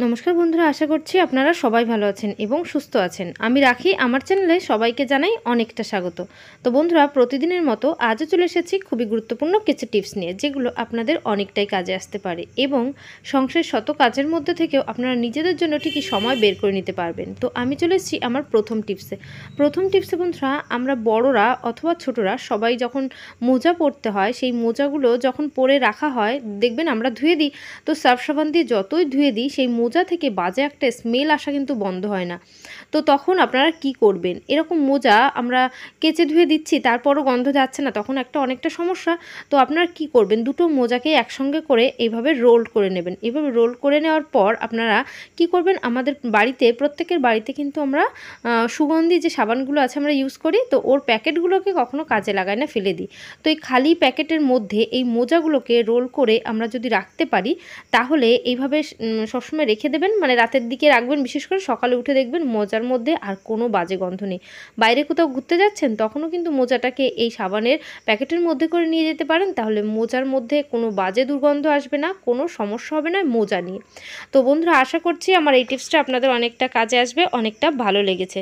নমস্কার বন্ধুরা, আশা করছি আপনারা সবাই ভালো আছেন এবং সুস্থ আছেন। আমি রাখি, আমার চ্যানেলে সবাইকে জানাই অনেকটা স্বাগত। তো বন্ধুরা, প্রতিদিনের মতো আজও চলে এসেছি খুবই গুরুত্বপূর্ণ কিছু টিপস নিয়ে, যেগুলো আপনাদের অনেকটাই কাজে আসতে পারে এবং সংসারের শত কাজের মধ্যে থেকেও আপনারা নিজেদের জন্য ঠিকই সময় বের করে নিতে পারবেন। তো আমি চলে এসেছি আমার প্রথম টিপসে বন্ধুরা, আমরা বড়রা অথবা ছোটরা সবাই যখন মোজা পরতে হয়, সেই মোজাগুলো যখন পরে রাখা হয় দেখবেন আমরা ধুয়ে দিই। তো সার্ফ সাবান দিয়ে যতই ধুয়ে দিই, সেই মোজা থেকে বাজে একটা স্মেল আসা কিন্তু বন্ধ হয় না। তো তখন আপনারা কি করবেন, এরকম মোজা আমরা কেচে ধুয়ে দিচ্ছি তারপরও গন্ধ যাচ্ছে না, তখন অনেকটা সমস্যা। তো আপনারা কি করবেন, দুটো মোজাকে একসঙ্গে করে এইভাবে রোল করে নেবেন। এইভাবে রোল করে নেওয়ার পর আপনারা কি করবেন, আমাদের বাড়িতে প্রত্যেকের বাড়িতে কিন্তু আমরা সুগন্ধি যে সাবানগুলো আছে আমরা ইউজ করি, তো ওর প্যাকেটগুলোকে কখনো কাজে লাগাই না, ফেলে দিই। তো এই খালি প্যাকেটের মধ্যে এই মোজাগুলোকে রোল করে আমরা যদি রাখতে পারি, তাহলে এইভাবে সবসময় রেখে দেবেন, মানে রাতের দিকে রাখবেন, বিশেষ করে সকালে উঠে দেখবেন মোজার মধ্যে আর কোনো বাজে গন্ধ নেই। বাইরে কোথাও ঘুরতে যাচ্ছেন তখনও কিন্তু মোজাটাকে এই সাবানের প্যাকেটের মধ্যে করে নিয়ে যেতে পারেন, তাহলে মোজার মধ্যে কোনো বাজে দুর্গন্ধ আসবে না, কোনো সমস্যা হবে না মোজা নিয়ে। তো বন্ধুরা, আশা করছি আমার এই টিপসটা আপনাদের অনেকটা কাজে আসবে, অনেকটা ভালো লেগেছে।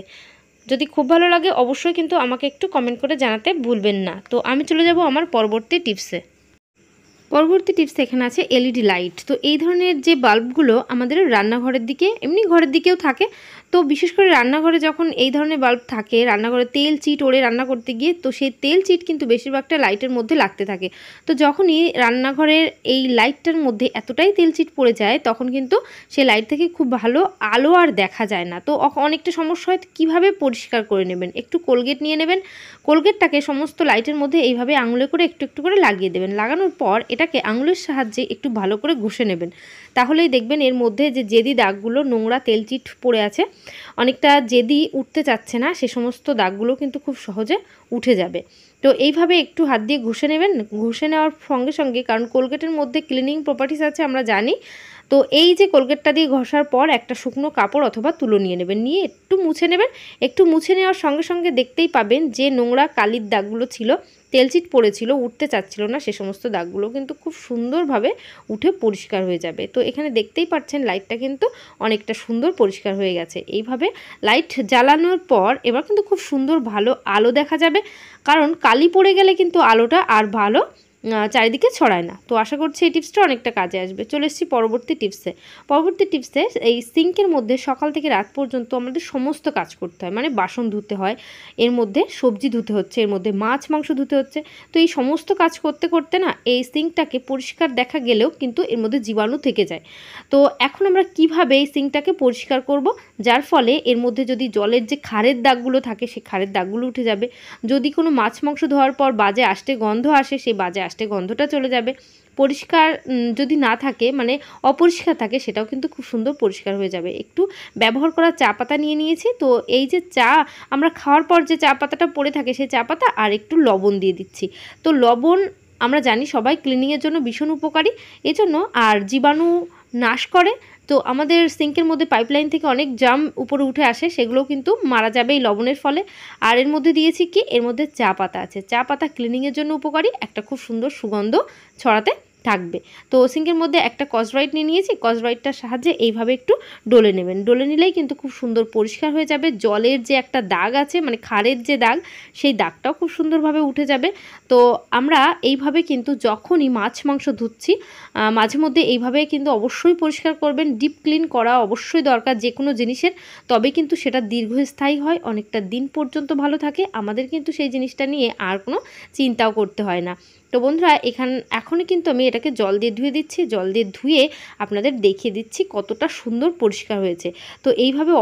যদি খুব ভালো লাগে অবশ্যই কিন্তু আমাকে একটু কমেন্ট করে জানাতে ভুলবেন না। তো আমি চলে যাব আমার পরবর্তী টিপসে। এখানে আছে এলইডি লাইট। তো এই ধরনের যে বাল্বগুলো আমাদের রান্নাঘরের দিকে, এমনি ঘরের দিকেও থাকে, তো বিশেষ করে রান্নাঘরে যখন এই ধরনের বাল্ব থাকে, রান্নাঘরে তেল চিট ওড়ে রান্না করতে গিয়ে, তো সেই তেল চিট কিন্তু বেশিরভাগটা লাইটের মধ্যে লাগতে থাকে। তো যখনই রান্নাঘরের এই লাইটটার মধ্যে এতটাই তেল চিট পড়ে যায়, তখন কিন্তু সেই লাইট থেকে খুব ভালো আলো আর দেখা যায় না। তো অনেকটা সমস্যা হয়। কীভাবে পরিষ্কার করে নেবেন, একটু কোলগেট নিয়ে নেবেন, কোলগেটটাকে সমস্ত লাইটের মধ্যে এইভাবে আঙুলে করে একটু একটু করে লাগিয়ে দেবেন। লাগানোর পর এটাকে আঙুলের সাহায্যে একটু ভালো করে ঘষে নেবেন। তাহলেই দেখবেন এর মধ্যে যে জেদি দাগগুলো, নোংরা তেলচিট পড়ে আছে, অনেকটা জেদি উঠতে চাচ্ছে না, সে সমস্ত দাগগুলো কিন্তু খুব সহজে উঠে যাবে। তো এইভাবে একটু হাত দিয়ে ঘষে নেবেন। ঘষে নেওয়ার সঙ্গে সঙ্গে, কারণ কোলগেটের মধ্যে ক্লিনিং প্রপার্টিস আছে আমরা জানি, তো এই যে কোলগেটটা দিয়ে ঘষার পর একটা শুকনো কাপড় অথবা তুলো নিয়ে নেবেন, নিয়ে একটু মুছে নেবেন। একটু মুছে নেওয়ার সঙ্গে সঙ্গে দেখতেই পাবেন যে নোংরা কালির দাগগুলো ছিল, তেলচিট পড়েছিল, উঠতে চাচ্ছিল না, সে সমস্ত দাগগুলো কিন্তু খুব সুন্দরভাবে উঠে পরিষ্কার হয়ে যাবে। তো এখানে দেখতেই পাচ্ছেন লাইটটা কিন্তু অনেকটা সুন্দর পরিষ্কার হয়ে গেছে। এইভাবে লাইট জ্বালানোর পর এবার কিন্তু খুব সুন্দর ভালো আলো দেখা যাবে, কারণ কালি পড়ে গেলে কিন্তু আলোটা আর ভালো চারিদিকে ছড়ায় না। তো আশা করছি এই টিপসটা অনেকটা কাজে আসবে। চলে এসেছি পরবর্তী টিপসে। এই সিঙ্কের মধ্যে সকাল থেকে রাত পর্যন্ত আমাদের সমস্ত কাজ করতে হয়, মানে বাসন ধুতে হয়, এর মধ্যে সবজি ধুতে হচ্ছে, এর মধ্যে মাছ মাংস ধুতে হচ্ছে। তো এই সমস্ত কাজ করতে করতে না, এই সিঙ্কটাকে পরিষ্কার দেখা গেলেও কিন্তু এর মধ্যে জীবাণু থেকে যায়। তো এখন আমরা কিভাবে এই সিঙ্কটাকে পরিষ্কার করব, যার ফলে এর মধ্যে যদি জলের যে খারের দাগগুলো থাকে, সেই খারের দাগগুলো উঠে যাবে। যদি কোনো মাছ মাংস ধোয়ার পর বাজে আষ্টে গন্ধ আসে, সেই বাজে আষ্টে গন্ধটা চলে যাবে। পরিষ্কার যদি না থাকে, মানে অপরিষ্কার থাকে, সেটাও কিন্তু খুব সুন্দর পরিষ্কার হয়ে যাবে। একটু ব্যবহার করা চা পাতা নিয়ে নিয়েছি। তো এই যে চা আমরা খাওয়ার পর যে চা পাতাটা পড়ে থাকে, সেই চা পাতা আর একটু লবণ দিয়ে দিচ্ছি। তো লবণ আমরা জানি সবাই ক্লিনিংয়ের জন্য ভীষণ উপকারী, এজন্য আর জীবাণু নাশ করে। তো আমাদের সিঙ্কের মধ্যে পাইপলাইন থেকে অনেক জাম উপরে উঠে আসে, সেগুলো কিন্তু মারা যাবে এই লবণের ফলে। আর এর মধ্যে দিয়েছি কি, এর মধ্যে চা পাতা আছে। চা পাতা ক্লিনিংয়ের জন্য উপকারী, একটা খুব সুন্দর সুগন্ধ ছড়াতে থাকবে। তো সিঙ্কের মধ্যে একটা স্কচব্রাইট নিয়ে নিয়েছি, স্কচব্রাইটটার সাহায্যে এইভাবে একটু ডলে নেবেন। ডলে নিলেই কিন্তু খুব সুন্দর পরিষ্কার হয়ে যাবে। জলের যে একটা দাগ আছে, মানে খারের যে দাগ, সেই দাগটাও খুব সুন্দরভাবে উঠে যাবে। তো আমরা এইভাবে কিন্তু যখনই মাছ মাংস ধুচ্ছি, মাঝে মধ্যে এইভাবে কিন্তু অবশ্যই পরিষ্কার করবেন। ডিপ ক্লিন করা অবশ্যই দরকার যে কোনো জিনিসের, তবে কিন্তু সেটা দীর্ঘস্থায়ী হয়, অনেকটা দিন পর্যন্ত ভালো থাকে। আমাদের কিন্তু সেই জিনিসটা নিয়ে আর কোনো চিন্তাও করতে হয় না। তো বন্ধুরা, এখনই কিন্তু আমি এটাকে জল দিয়ে ধুয়ে দিচ্ছি। জল দিয়ে ধুয়ে আপনাদের দেখিয়ে দিচ্ছি কতটা সুন্দর পরিষ্কার হয়েছে। তো এইভাবে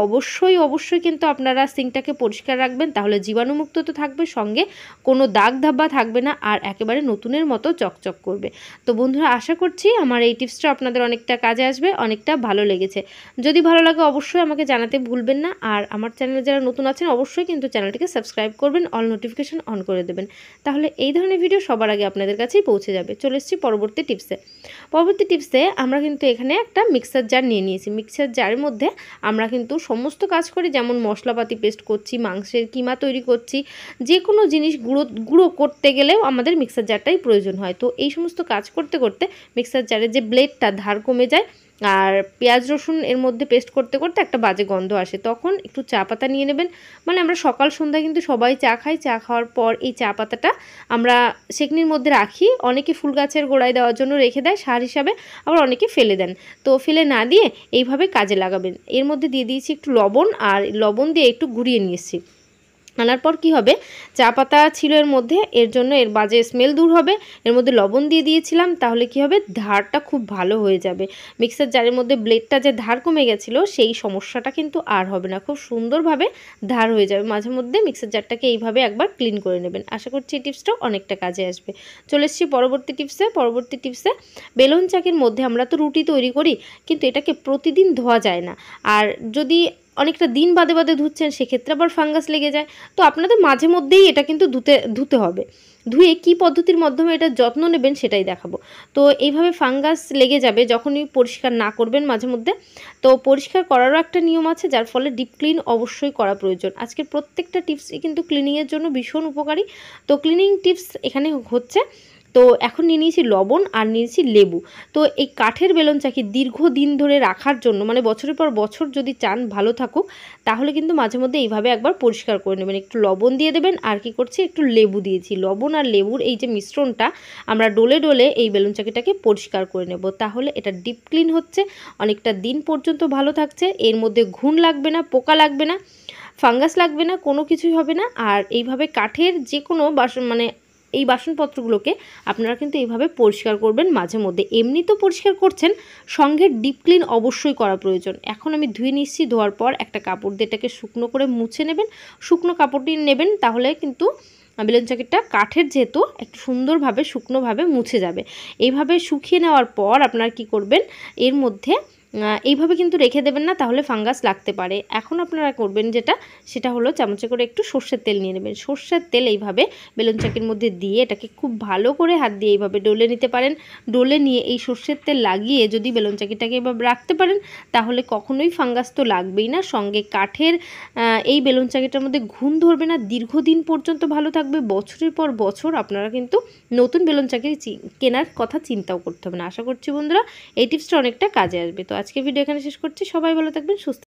অবশ্যই কিন্তু আপনারা সিঙ্কটাকে পরিষ্কার রাখবেন, তাহলে জীবাণুমুক্ত তো থাকবে, সঙ্গে কোনো দাগ ধাব্বা থাকবে না, আর একেবারে নতুনের মতো চকচক করবে। তো বন্ধুরা, আশা করছি আমার এই টিপসটা আপনাদের অনেকটা কাজে আসবে, অনেকটা ভালো লেগেছে। যদি ভালো লাগে অবশ্যই আমাকে জানাতে ভুলবেন না। আর আমার চ্যানেলে যারা নতুন আছেন অবশ্যই কিন্তু চ্যানেলটিকে সাবস্ক্রাইব করবেন, অল নোটিফিকেশন অন করে দেবেন, তাহলে এই ধরনের ভিডিও সবার আগে আপনাদের কাছেই পৌঁছে যাবে। চলে এসেছি পরবর্তী টিপসে। আমরা কিন্তু এখানে একটা মিক্সার জার নিয়ে নিয়েছি। মিক্সার জারের মধ্যে আমরা কিন্তু সমস্ত কাজ করি, যেমন মশলাপাতি পেস্ট করছি, মাংসের কিমা তৈরি করছি, যে কোনো জিনিস গুঁড়ো করতে গেলেও আমাদের মিক্সার জারটাই প্রয়োজন হয়। তো এই সমস্ত কাজ করতে করতে মিক্সার জারের যে ব্লেডটা ধার কমে যায়, আর পেঁয়াজ রসুন এর মধ্যে পেস্ট করতে করতে একটা বাজে গন্ধ আসে, তখন একটু চা পাতা নিয়ে নেবেন। মানে আমরা সকাল সন্ধ্যায় কিন্তু সবাই চা খাই, চা খাওয়ার পর এই চা পাতাটা আমরা সেকনির মধ্যে রাখি। অনেকে ফুল গাছের গোড়ায় দেওয়ার জন্য রেখে দেয় সার হিসাবে, আবার অনেকে ফেলে দেন। তো ফেলে না দিয়ে এইভাবে কাজে লাগাবেন। এর মধ্যে দিয়ে দিয়েছি একটু লবণ, আর লবণ দিয়ে একটু ঘুরিয়ে নিয়ে এসেছি। আনার পর কী হবে, চা পাতা ছিল এর মধ্যে, এর জন্য এর বাজে স্মেল দূর হবে। এর মধ্যে লবণ দিয়ে দিয়েছিলাম, তাহলে কি হবে, ধারটা খুব ভালো হয়ে যাবে। মিক্সার জারের মধ্যে ব্লেডটা যে ধার কমে গেছিলো সেই সমস্যাটা কিন্তু আর হবে না, খুব সুন্দরভাবে ধার হয়ে যাবে। মাঝে মধ্যে মিক্সার জারটাকে এইভাবে একবার ক্লিন করে নেবেন। আশা করছি এই টিপসটাও অনেকটা কাজে আসবে। চলে এসেছি পরবর্তী টিপসে। বেলুন চাকির মধ্যে আমরা তো রুটি তৈরি করি, কিন্তু এটাকে প্রতিদিন ধোয়া যায় না। আর যদি অনেকটা দিন বাদে বাদে ধুচ্ছেন, সেক্ষেত্রে আবার ফাঙ্গাস লেগে যায়। তো আপনাদের মাঝে মধ্যেই এটা কিন্তু ধুতে হবে। ধুয়ে কী পদ্ধতির মাধ্যমে এটা যত্ন নেবেন সেটাই দেখাবো। তো এইভাবে ফাঙ্গাস লেগে যাবে যখনই পরিষ্কার না করবেন মাঝে মধ্যে। তো পরিষ্কার করারও একটা নিয়ম আছে, যার ফলে ডিপ ক্লিন অবশ্যই করা প্রয়োজন। আজকের প্রত্যেকটা টিপসই কিন্তু ক্লিনিংয়ের জন্য ভীষণ উপকারী। তো ক্লিনিং টিপস এখানে হচ্ছে, তো এখন নিয়ে নিয়েছি লবণ আর নিয়েছি লেবু। তো এই কাঠের বেলুন চাকি দীর্ঘদিন ধরে রাখার জন্য, মানে বছরের পর বছর যদি চান ভালো থাকুক, তাহলে কিন্তু মাঝে মধ্যে এইভাবে একবার পরিষ্কার করে নেবেন। একটু লবণ দিয়ে দেবেন, আর কি করছি, একটু লেবু দিয়েছি। লবণ আর লেবুর এই যে মিশ্রণটা আমরা ডলে ডলে এই বেলুন চাকিটাকে পরিষ্কার করে নেব। তাহলে এটা ডিপ ক্লিন হচ্ছে, অনেকটা দিন পর্যন্ত ভালো থাকছে। এর মধ্যে ঘুণ লাগবে না, পোকা লাগবে না, ফাঙ্গাস লাগবে না, কোনো কিছুই হবে না। আর এইভাবে কাঠের যে কোনো বাসন, মানে এই বাসনপত্রগুলোকে আপনারা কিন্তু এইভাবে পরিষ্কার করবেন মাঝে মধ্যে। এমনি তো পরিষ্কার করছেন, সঙ্গে ডিপ ক্লিন অবশ্যই করা প্রয়োজন। এখন আমি ধুয়ে নিচ্ছি, ধোয়ার পর একটা কাপড় দিয়ে এটাকে শুকনো করে মুছে নেবেন। শুকনো কাপড়টি নেবেন, তাহলে কিন্তু বেলুন চাকিটা কাঠের যেহেতু একটু সুন্দরভাবে শুকনোভাবে মুছে যাবে। এইভাবে শুকিয়ে নেওয়ার পর আপনারা কি করবেন, এর মধ্যে এইভাবে কিন্তু রেখে দেবেন না, তাহলে ফাঙ্গাস লাগতে পারে। এখন আপনারা করবেন সেটা হলো চামচে করে একটু সর্ষের তেল নিয়ে নেবেন। সর্ষের তেল এইভাবে বেলুন চাকির মধ্যে দিয়ে এটাকে খুব ভালো করে হাত দিয়ে এইভাবে ডলে নিতে পারেন। ডলে নিয়ে এই সর্ষের তেল লাগিয়ে যদি বেলুন চাকিটাকে এভাবে রাখতে পারেন, তাহলে কখনোই ফাঙ্গাস তো লাগবেই না। সঙ্গে কাঠের এই বেলুন চাকিটার মধ্যে ঘুণ ধরবে না, দীর্ঘদিন পর্যন্ত ভালো থাকবে। বছরের পর বছর আপনারা কিন্তু নতুন বেলুন চাকি কেনার কথা চিন্তাও করতে হবে না। আশা করছি বন্ধুরা এই টিপসটা অনেকটা কাজে আসবে। তো আজকে ভিডিও এখানে শেষ করছি। সবাই ভালো থাকবেন, সুস্থ